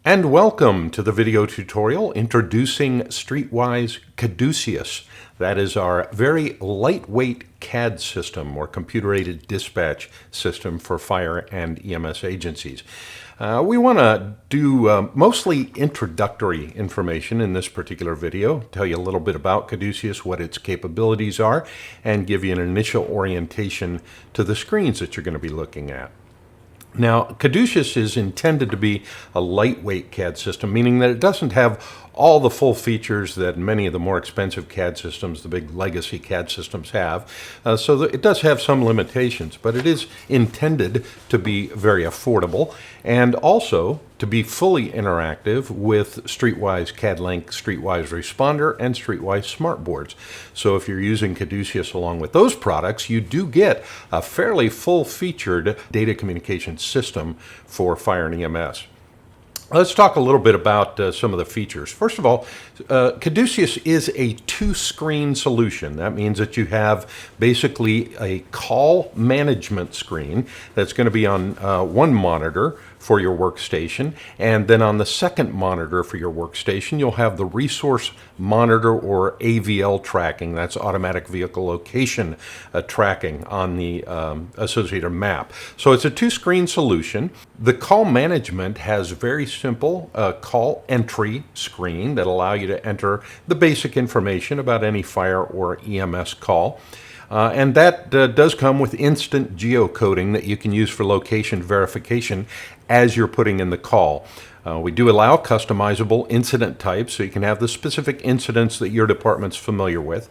And welcome to the video tutorial introducing Streetwise CADuceus. That is our very lightweight CAD system or computer-aided dispatch system for fire and EMS agencies. We want to do mostly introductory information in this particular video, tell you a little bit about CADuceus, what its capabilities are, and give you an initial orientation to the screens that you're going to be looking at. Now, CADuceus is intended to be a lightweight CAD system, meaning that it doesn't have all the full features that many of the more expensive CAD systems, the big legacy CAD systems have. So it does have some limitations, but it is intended to be very affordable and also to be fully interactive with Streetwise CADlink, Streetwise Responder, and Streetwise Smartboards. So if you're using CADuceus along with those products, you do get a fairly full-featured data communication system for fire and EMS. Let's talk a little bit about some of the features. First of all, CADuceus is a two-screen solution. That means that you have basically a call management screen that's going to be on one monitor for your workstation, and then on the second monitor for your workstation, you'll have the resource monitor or AVL tracking. That's automatic vehicle location tracking on the associated map. So it's a two-screen solution. The call management has very simple call entry screen that allow you to enter the basic information about any fire or EMS call. And that does come with instant geocoding that you can use for location verification as you're putting in the call. We do allow customizable incident types, so you can have the specific incidents that your department's familiar with.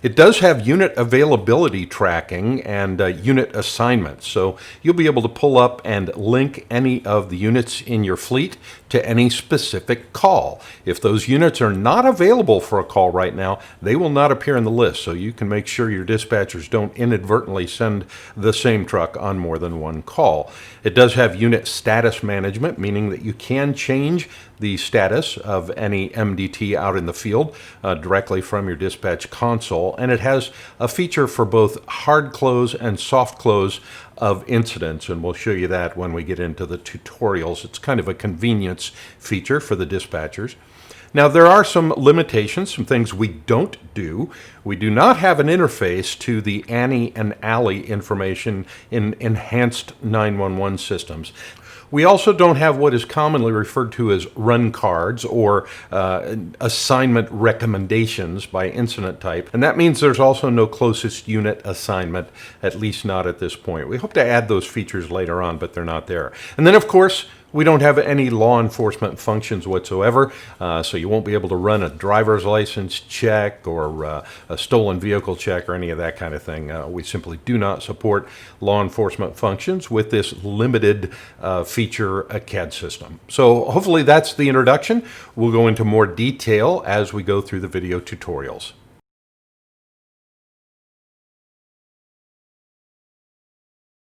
It does have unit availability tracking and unit assignments, so you'll be able to pull up and link any of the units in your fleet to any specific call. If those units are not available for a call right now, they will not appear in the list, so you can make sure your dispatchers don't inadvertently send the same truck on more than one call. It does have unit status management, meaning that you can change the status of any MDT out in the field directly from your dispatch console, and it has a feature for both hard close and soft close of incidents, and we'll show you that when we get into the tutorials. It's kind of a convenience feature for the dispatchers. Now, there are some limitations, some things we don't do. We do not have an interface to the Annie and Allie information in enhanced 911 systems. We also don't have what is commonly referred to as run cards or assignment recommendations by incident type. And that means there's also no closest unit assignment, at least not at this point. We hope to add those features later on, but they're not there. And then, of course, we don't have any law enforcement functions whatsoever, so you won't be able to run a driver's license check or a stolen vehicle check or any of that kind of thing. We simply do not support law enforcement functions with this limited feature CAD system. So hopefully that's the introduction. We'll go into more detail as we go through the video tutorials.